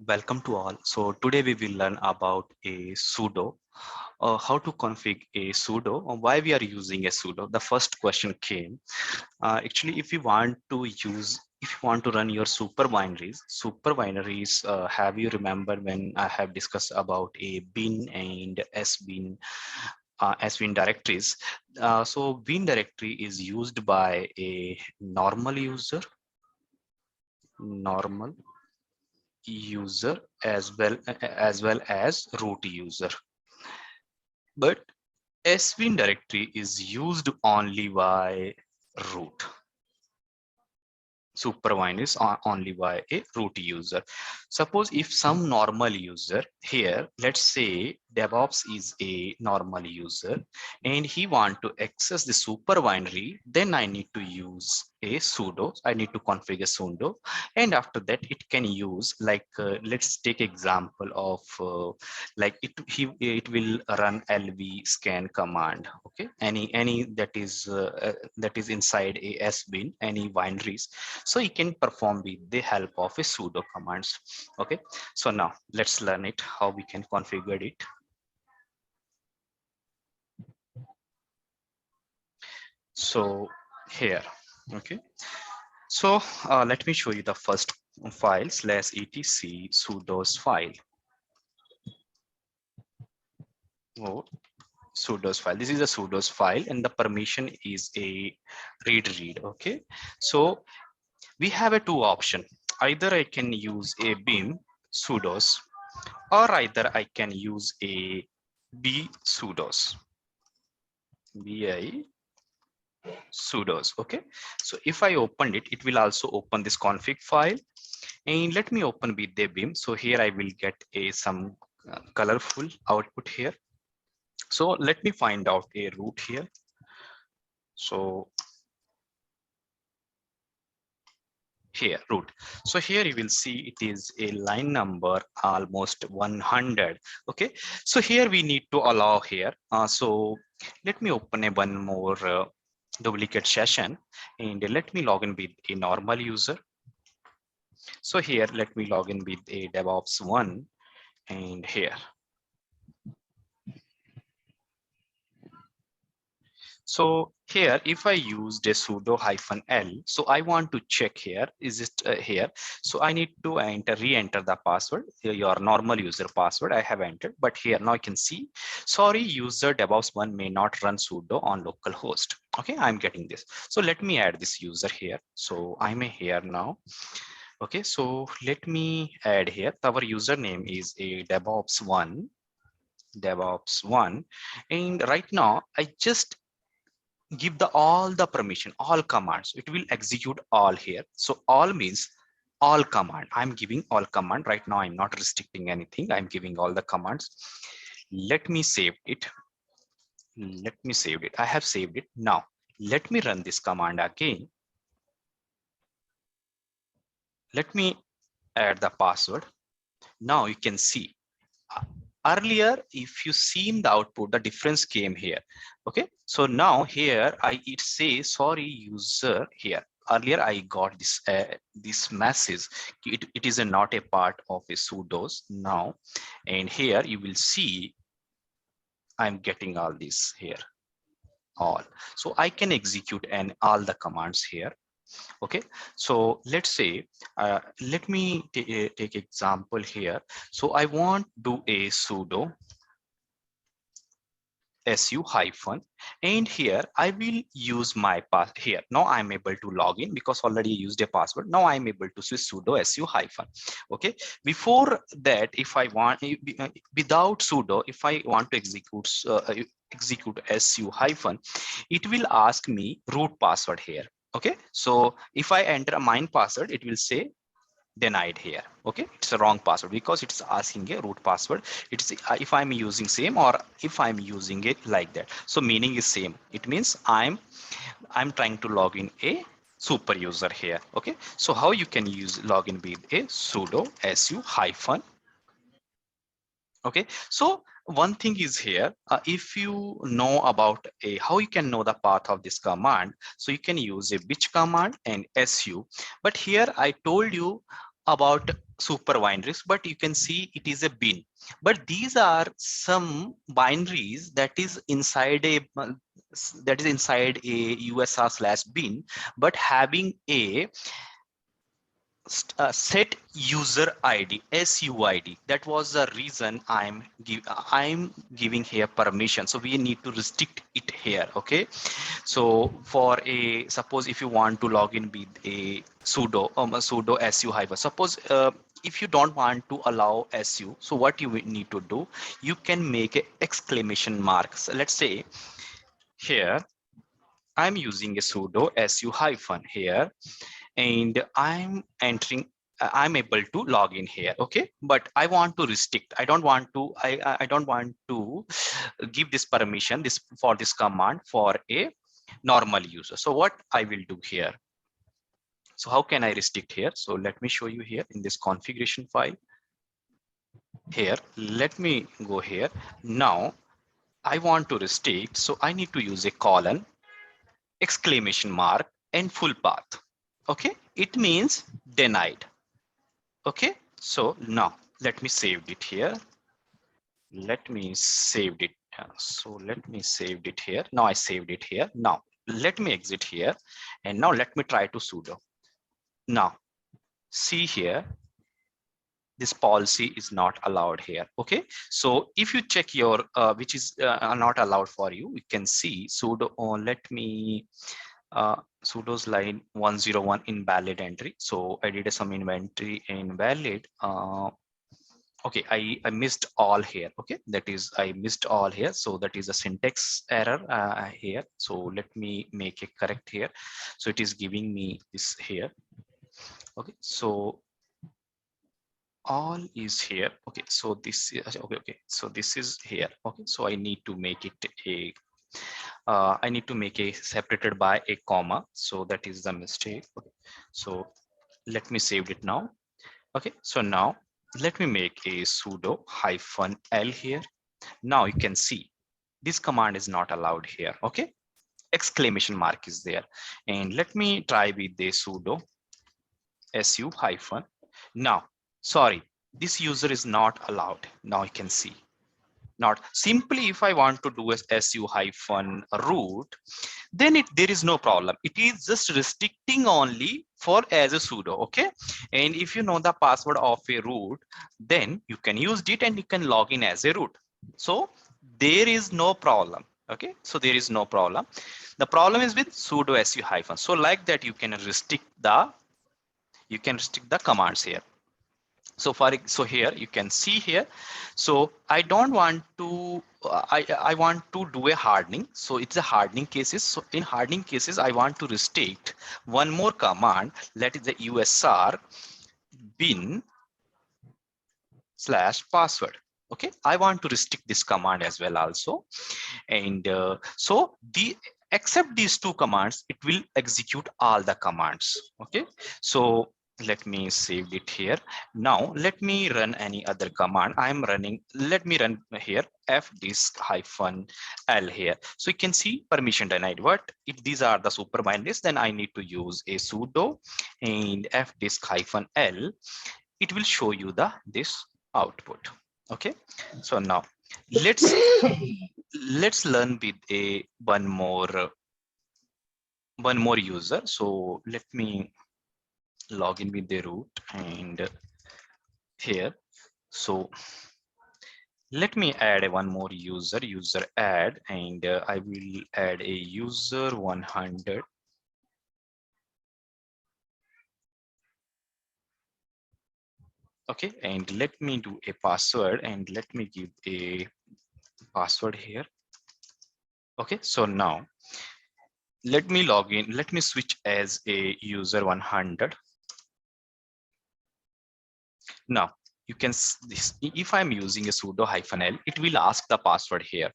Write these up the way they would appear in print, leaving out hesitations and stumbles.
Welcome to all. So today we will learn about a sudo, how to configure a sudo, or why we are using a sudo. The first question came. Actually, if you want to run your super binaries, have you remember when I have discussed about a bin and sbin directories? So bin directory is used by a normal user as root user, but sbin directory is used only by root. Supervine is only by a root user. Suppose if some normal user here, let's say DevOps is a normal user and he want to access the super binary, then I need to use a sudo. I need to configure sudo, and after that it can use like let's take example of like it will run lv scan command. Okay, any that is inside a sbin, any binaries, so you can perform with the help of a sudo commands. Okay, so now let's learn it how we can configure it. So here, okay, so let me show you the first file /etc sudo's file. Oh, sudo's file. This is a sudo's file and the permission is a read. Okay, so we have a two option. Either I can use a bin sudos, or either I can use a b sudos, bi sudos. Okay, so if I open it, it will also open this config file, and let me open with the bin. So here I will get a some colorful output here. So let me find out a root here. So here root, so here you will see it is a line number almost 100. Okay, so here we need to allow here, so let me open a one more duplicate session and let me log in with a normal user. So here let me log in with a DevOps one, and here, so here, if I used a sudo -l, so I want to check here, is it here? So I need to re-enter the password, your normal user password I have entered, but here now I can see, sorry, user DevOps one may not run sudo on local host. Okay, I'm getting this. So let me add this user here. So I'm here now. Okay, so let me add here. Our username is a DevOps one, and right now I just give the all the permission, all commands, it will execute all here. So all means all command, I'm giving all command right now. I'm not restricting anything, I'm giving all the commands. Let me save it. I have saved it. Now let me run this command again. Let me add the password. Now you can see, earlier if you seen the output, the difference came here. Okay, so now here it says sorry user here. Earlier I got this message, it is not a part of a sudo's now, and here you will see I'm getting all this here, all. So I can execute and all the commands here. Okay, so let's say let me take example here. So I want do a sudo su hyphen, and here I will use my pass here. Now I'm able to log in because already used a password. Now I'm able to switch sudo su hyphen. Okay, before that, if I want without sudo, if I want to execute su hyphen, it will ask me root password here. Okay, so if I enter a mine password, it will say denied here. Okay, it's a wrong password because it's asking a root password. It's if I'm using same or if I'm using it like that, so meaning is same. It means I'm trying to log in a super user here. Okay, so how you can use login with a sudo su hyphen. Okay, so one thing is here, if you know about a how you can know the path of this command, so you can use a which command and su, but here I told you about super binaries, but you can see it is a bin. But these are some binaries that is inside a usr/bin, but having a set user id suid. That was the reason I'm giving here permission, so we need to restrict it here. Okay, so for a suppose if you want to log in with a sudo su hyphen, suppose if you don't want to allow su, so what you will need to do, you can make a exclamation mark. So let's say here I'm using a sudo su hyphen here, and I'm able to log in here. Okay, but I want to restrict, I don't want to give this permission this for this command for a normal user. So what I will do here, so how can I restrict here? So let me show you here in this configuration file here. Let me go here. Now I want to restrict, so I need to use a colon, exclamation mark, and full path. Okay, it means denied. Okay, so now let me save it here. Let me save it. So let me save it here. Now I saved it here. Now let me exit here, and now let me try to sudo. Now see here, this policy is not allowed here. Okay, so if you check your which is not allowed for you, you can see sudo. Let me sudo's line 101 invalid entry. So I did some inventory invalid. Okay, I missed all here. Okay, that is I missed all here, so that is a syntax error here. So let me make it correct here. So it is giving me this here. Okay, so all is here. Okay, so this is okay, so this is here. Okay, so I need to make it a I need to make a separated by a comma, so that is the mistake. Okay, so let me save it now. Okay, so now let me make a sudo hyphen l here. Now you can see this command is not allowed here. Okay, exclamation mark is there, and let me try with the sudo su hyphen. Now sorry, this user is not allowed. Now you can see, not simply if I want to do a su hyphen root, then there is no problem. It is just restricting only for as a sudo. Okay, and if you know the password of a root, then you can use it and you can log in as a root. So there is no problem. Okay, so there is no problem. The problem is with sudo su hyphen. So like that you can restrict the commands here. So so here you can see here, so I don't want to I want to do a hardening. So it's a hardening cases. So in hardening cases I want to restrict one more command, that is the usr bin slash password. Okay, I want to restrict this command as well also. And so except these two commands, it will execute all the commands. Okay, so let me save it here. Now let me run any other command I'm running. Let me run here fdisk hyphen l here. So you can see permission denied. What if these are the super binaries, then I need to use a sudo and fdisk hyphen l. It will show you this output. Okay, so now let's learn with a one more user. So let me log in with the root and here. So let me add one more user add, and I will add a user 100. Okay, and let me do a password, and let me give a password here. Okay, so now let me log in. Let me switch as a user 100. Now you can this, if I'm using a sudo hyphen l, it will ask the password here.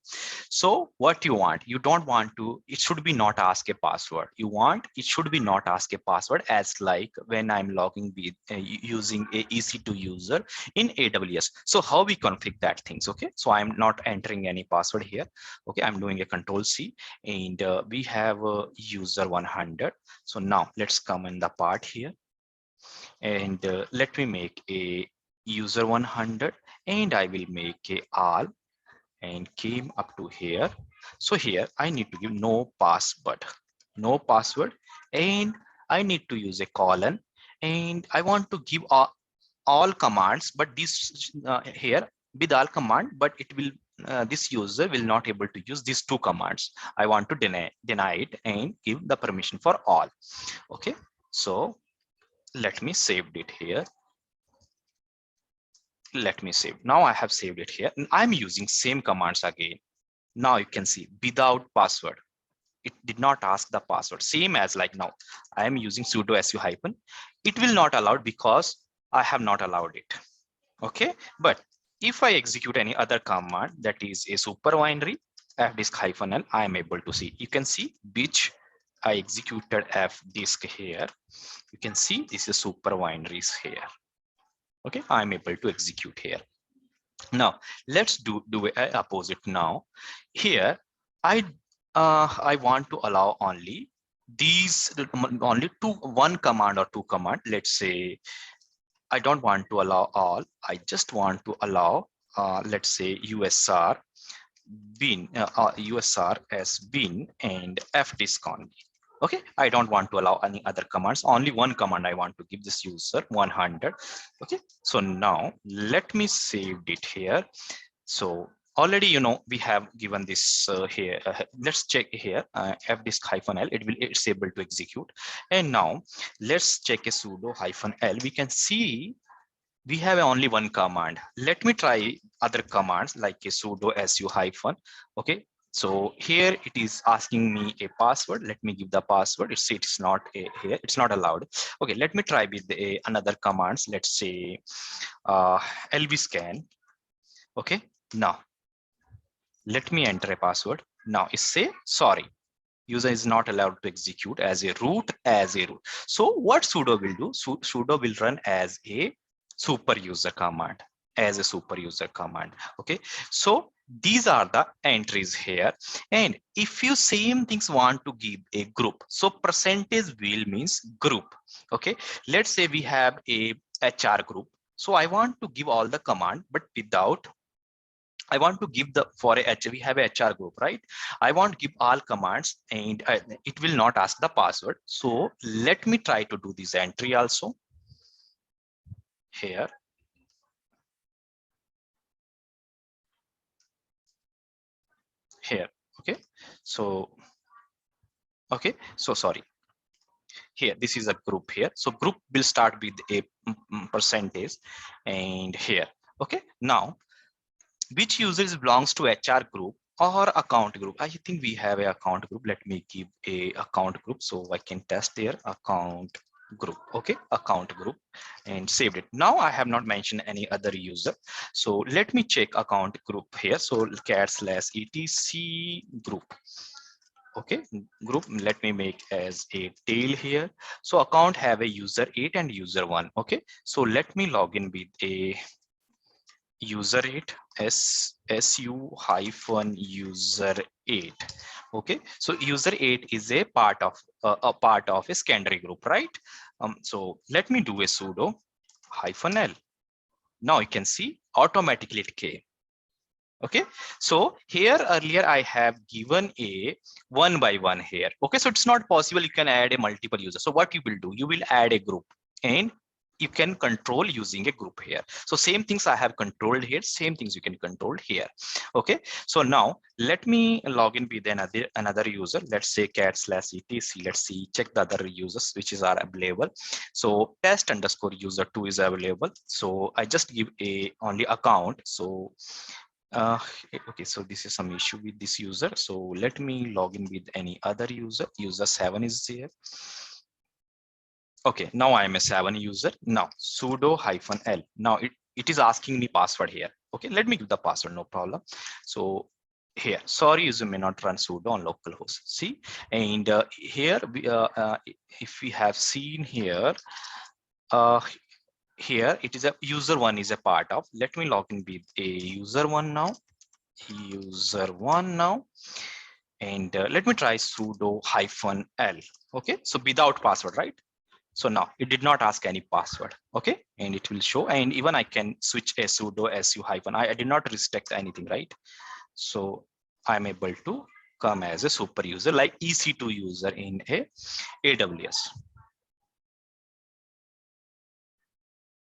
So what you want, you don't want to, it should be not ask a password. You want, it should be not ask a password, as like when I'm logging with using a EC2 user in AWS. So how we configure that things? Okay, so I'm not entering any password here. Okay, I'm doing a control C, and we have a user 100. So now let's come in the part here. And let me make a user 100, and I will make a all and came up to here. So here I need to give no password, no password, and I need to use a colon, and I want to give all commands, but this here with all command, but it will this user will not able to use these two commands. I want to deny it and give the permission for all. Okay, so let me save it here. Let me save. Now I have saved it here, and I'm using same commands again. Now you can see without password. It did not ask the password. Same as like now. I am using sudo su hyphen. It will not allow because I have not allowed it. Okay, but if I execute any other command that is a super binary fdisk hyphen l, I am able to see. You can see which I executed fdisk here. You can see this is super binaries here. Okay, I am able to execute here. Now let's do a opposite. Now here I want to allow only these, only one command or two command. Let's say I don't want to allow all. I just want to allow let's say usr bin usr as bin and fdisk only. Okay, I don't want to allow any other commands. Only one command I want to give this user 100. Okay, so now let me save it here. So already, you know, we have given this here. Let's check here fdisk hyphen l. It's able to execute. And now let's check a sudo hyphen l. We can see we have only one command. Let me try other commands like a sudo su hyphen. Okay, so here it is asking me a password. Let me give the password. It's not a here. It's not allowed. Okay, let me try with another commands. Let's say lb scan. Okay, now let me enter a password. Now it say sorry, user is not allowed to execute as a root. So what sudo will do? Sudo will run as a super user command, Okay, so these are the entries here. And if you same things want to give a group, so percentage will means group. Okay, let's say we have a HR group. So I want to give all the command, but without, I want to give the for a we have a HR group, right? I want to give all commands, and it will not ask the password. So let me try to do this entry also here. Here, okay. So okay, so sorry. Here, this is a group here. So group will start with a percentage, and here, okay. Now, which users belongs to HR group or account group? I think we have a account group. Let me give a account group so I can test their account group. Okay, account group, and saved it. Now I have not mentioned any other user. So let me check account group here. So cat/etc group. Okay, group, let me make as a tail here. So account have a user 8 and user 1. Okay, so let me log in with a user 8 su hyphen user 8. Okay, so user 8 is a part of a secondary group, right? So let me do a sudo hyphen l. Now you can see automatically it came. Okay, so here earlier I have given a one by one here. Okay, so it's not possible you can add a multiple user. So what you will do, you will add a group and you can control using a group here. So same things I have controlled here, same things you can control here. Okay, so now let me log in with another user. Let's say cat/etc. Let's see, check the other users which are available. So test_user2 is available. So I just give a only account. So okay, so this is some issue with this user. So let me log in with any other user 7 is here. Okay, now I am a 7 user. Now sudo hyphen l. Now it is asking me password here. Okay, let me give the password, no problem. So here, sorry, user may not run sudo on localhost. See, and here if we have seen here, here it is a user 1 is a part of. Let me log in with a user 1 now. User 1 now, and let me try sudo hyphen l. Okay, so without password, right? So now it did not ask any password. Okay, and it will show, and even I can switch a sudo su hyphen. I did not restrict anything, right? So I'm able to come as a super user like EC2 user in a AWS.